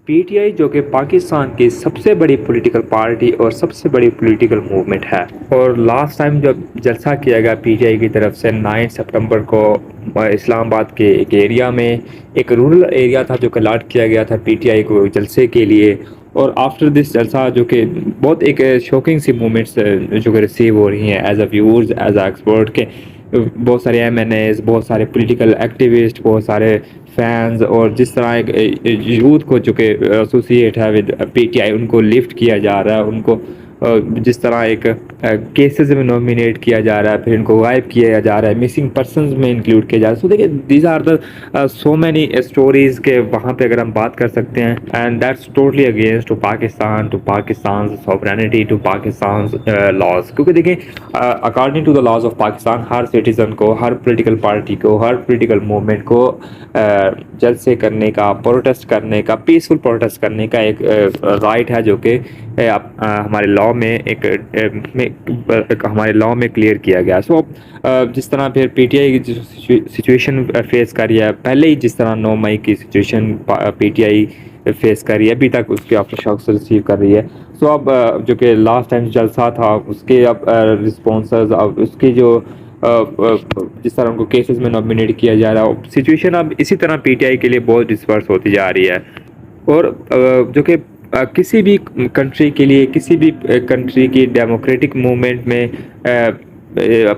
پی T آئی جو کہ پاکستان کی سب سے بڑی پولیٹیکل پارٹی اور سب سے بڑی پولیٹیکل موومنٹ ہے، اور لاسٹ ٹائم جب جلسہ کیا گیا پی ٹی آئی کی طرف سے 9 ستمبر کو اسلام آباد کے ایک ایریا میں، ایک رورل ایریا تھا جو کہ الاٹ کیا گیا تھا پی ٹی آئی کو جلسے کے لیے. اور آفٹر دس جلسہ جو کہ بہت ایک شوکنگ سی مومنٹس جو کہ ریسیو ہو رہی ہیں as a viewers, as a expert, کے بہت سارے ایم این ایز، بہت سارے پولیٹیکل ایکٹیوسٹ، بہت سارے فینز، اور جس طرح ایک یوتھ کو جو کہ ایسوسیٹ ہے ود پی ٹی آئی ان کو لفٹ کیا جا رہا ہے، ان کو جس طرح ایک کیسز میں نومینیٹ کیا جا رہا ہے، پھر ان کو غائب کیا جا رہا ہے، مسنگ پرسنز میں انکلوڈ کیا جا رہا ہے. سو دیکھیے these are the so many stories کے وہاں پہ اگر ہم بات کر سکتے ہیں، and that's totally against to Pakistan, to Pakistan sovereignty, to Pakistan laws. کیونکہ دیکھیں according to the laws of Pakistan, ہر سٹیزن کو، ہر پولیٹیکل پارٹی کو، ہر پولیٹیکل موومنٹ کو جلسے کرنے کا، پروٹیسٹ کرنے کا، پیسفل پروٹیسٹ کرنے کا ایک رائٹ ہے، جو کہ ہمارے لاء میں ہمارے لاء میں کلیئر کیا گیا. سو جس طرح پھر پی ٹی آئی کی سچویشن فیس کر رہی ہے، پہلے ہی جس طرح 9 مئی کی situation P T I face کر رہی ہے، ابھی تک اس کے آفٹر شاکس ریسیو کر رہی ہے. سو اب جو کہ لاسٹ ٹائم جلسہ تھا، اس کے اب رسپانسز، اب اس کی جو جس طرح ان کو کیسز میں نومینیٹ کیا جا رہا ہے، سچویشن اب اسی طرح پی ٹی آئی کے لیے بہت ڈسپرس ہوتی جا رہی ہے. اور جو کہ کسی بھی کنٹری کے لیے، کسی بھی کنٹری کی ڈیموکریٹک موومنٹ میں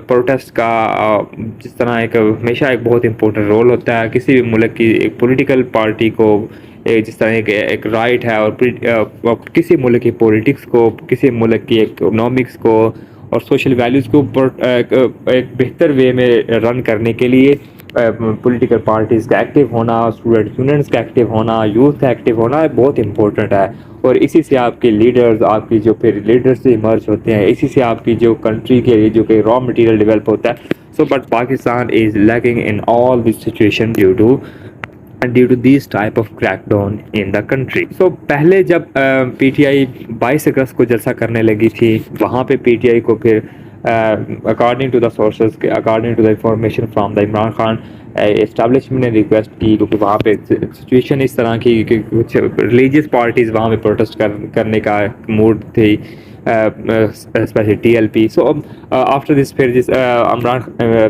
پروٹیسٹ کا جس طرح ایک ہمیشہ ایک بہت امپورٹنٹ رول ہوتا ہے. کسی بھی ملک کی ایک پولیٹیکل پارٹی کو جس طرح ایک رائٹ ہے، اور کسی ملک کی پولیٹکس کو، کسی ملک کی اکنامکس کو اور سوشل ویلیوز کو ایک بہتر وے میں رن کرنے کے لیے پولیٹیکل پارٹیز کا ایکٹیو ہونا، اسٹوڈنٹ یونینز کا ایکٹیو ہونا، یوتھ کا ایکٹیو ہونا بہت امپورٹنٹ ہے. اور اسی سے آپ کے لیڈرز، آپ کی جو پھر لیڈرز ایمرج ہوتے ہیں، اسی سے آپ کی جو کنٹری کے لیے جو کہ را مٹیریل ڈیولپ ہوتا ہے. So but Pakistan is lacking in all this situation due to this type of crackdown in the country. So پہلے جب پی ٹی آئی 22 اگست کو جلسہ کرنے لگی تھی، وہاں پہ پی ٹی آئی کو پھر according to the sources, according to the information from the Imran Khan establishment نے ریکویسٹ کی، کیونکہ وہاں پہ سچویشن اس طرح کی کہ کچھ ریلیجیس پارٹیز وہاں پہ پروٹیسٹ کرنے کا موڈ تھی، especially T L P. So after this پھر جس عمران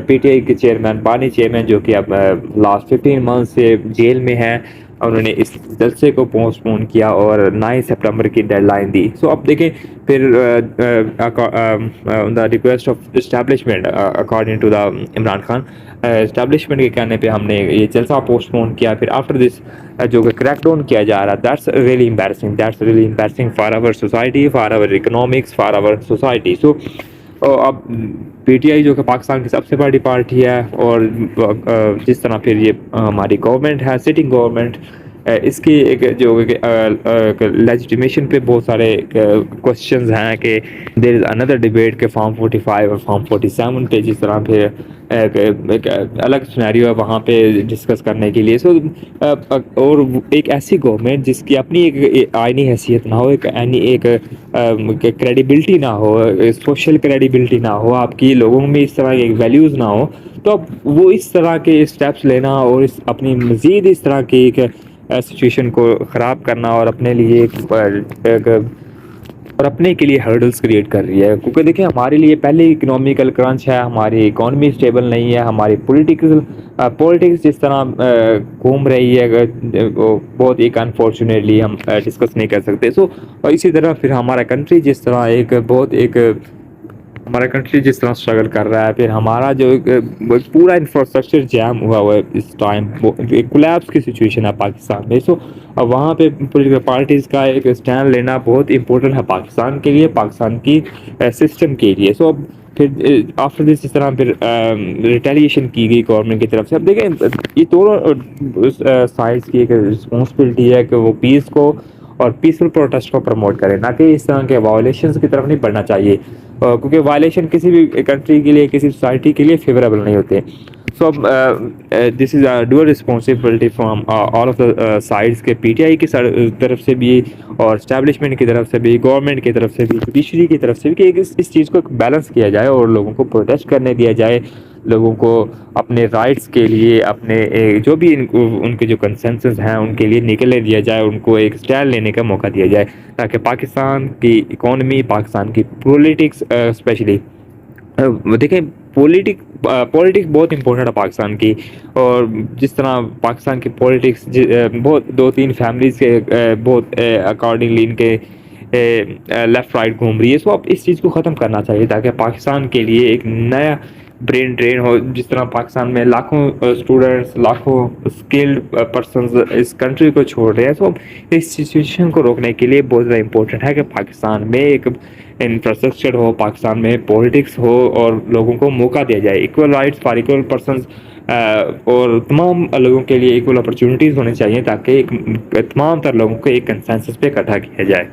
پی ٹی آئی کے چیئرمین، بانی چیئرمین، جو کہ اب لاسٹ 15 منتھ سے جیل میں ہے، انہوں نے اس جلسے کو پوسٹ پون کیا اور 9 ستمبر کی ڈیڈ لائن دی. سو اب دیکھیں پھر the request of establishment according to the Imran Khan, establishment کے کہنے پہ ہم نے یہ جلسہ پوسٹ پون کیا. پھر آفٹر دس جو کہ کریک ڈاؤن کیا جا رہا، that's really embarrassing for our society, for our economics, for our society. So اب پی ٹی آئی جو کہ پاکستان کی سب سے بڑی پارٹی ہے، اور جس طرح پھر یہ ہماری گورنمنٹ ہے، سٹنگ گورنمنٹ، اس کی ایک جو لیجیٹیمیشن پہ بہت سارے کوشچنز ہیں کہ دیر از اندر ڈبیٹ کہ فارم 45 اور فارم 47 پہ جس طرح پھر ایک الگ سینیریو ہے وہاں پہ ڈسکس کرنے کے لیے. سو اور ایک ایسی گورنمنٹ جس کی اپنی ایک آئینی حیثیت نہ ہو، ایک کریڈیبلٹی نہ ہو، سوشل کریڈیبلٹی نہ ہو، آپ کی لوگوں میں اس طرح کی ویلیوز نہ ہو، تو اب وہ اس طرح کے اسٹیپس لینا اور اپنی مزید اس طرح کی ایک سچویشن کو خراب کرنا اور اپنے لیے اور اپنے کے لیے ہرڈلس کریٹ کر رہی ہے. کیونکہ دیکھیں ہمارے لیے پہلے اکنامیکل کرنچ ہے، ہماری اکانومی اسٹیبل نہیں ہے، ہماری پولیٹکس جس طرح گھوم رہی ہے بہت ایک انفارچونیٹلی ہم ڈسکس نہیں کر سکتے. سو اور اسی طرح پھر ہمارا کنٹری جس طرح ہمارا کنٹری جس طرح اسٹرگل کر رہا ہے، پھر ہمارا جو پورا انفراسٹرکچر جام ہوا ہے اس ٹائم، کولیپس کی سچویشن ہے پاکستان میں. سو وہاں پہ پولیٹیکل پارٹیز کا ایک اسٹینڈ لینا بہت امپورٹنٹ ہے پاکستان کے لیے، پاکستان کی سسٹم کے لیے. سو اب پھر آفٹر دس اس طرح پھر ریٹیلیشن کی گئی گورنمنٹ کی طرف سے. اب دیکھیں یہ دونوں سائڈس کی ایک رسپانسبلٹی ہے کہ وہ پیس کو اور پیسفل پروٹیسٹ کو پروموٹ کرے، نہ کہ اس طرح کے وائلیشنز کی طرف نہیں بڑھنا چاہیے، کیونکہ وائلیشن کسی بھی کنٹری کے لیے، کسی سوسائٹی کے لیے فیوریبل نہیں ہوتے. So this is dual responsibility from all of the sides کے پی ٹی آئی کی طرف سے بھی اور اسٹیبلشمنٹ کی طرف سے بھی، گورنمنٹ کی طرف سے بھی، جوڈیشری کی طرف سے بھی، کہ اس چیز کو بیلنس کیا جائے اور لوگوں کو پروٹیسٹ کرنے دیا جائے. لوگوں کو اپنے رائٹس کے لیے اپنے جو بھی ان کے جو کنسنسس ہیں ان کے لیے نکلنے دیا جائے, ان کو ایک اسٹینڈ لینے کا موقع دیا جائے, تاکہ پاکستان کی اکانومی, پاکستان کی پولیٹکس اسپیشلی دیکھیں, پولیٹکس بہت امپورٹنٹ ہے پاکستان کی. اور جس طرح پاکستان کی پولیٹکس بہت 2-3 فیملیز کے بہت اکارڈنگلی ان کے لیفٹ رائٹ گھوم رہی ہے, سو اب اس چیز کو ختم کرنا چاہیے تاکہ پاکستان کے لیے ایک نیا برین ڈرین ہو. جس طرح پاکستان میں لاکھوں اسٹوڈنٹس, لاکھوں اسکلڈ پرسنز اس کنٹری کو چھوڑ رہے ہیں, تو اس سچویشن کو روکنے کے لیے بہت زیادہ امپورٹنٹ ہے کہ پاکستان میں ایک انفراسٹرکچر ہو, پاکستان میں پولیٹکس ہو, اور لوگوں کو موقع دیا جائے, equal rights for equal persons, اور تمام لوگوں کے لیے ایکول اپرچونیٹیز ہونی چاہیے, تاکہ تمام تر لوگوں کو ایک کنسنسس پہ اکٹھا کیا جائے.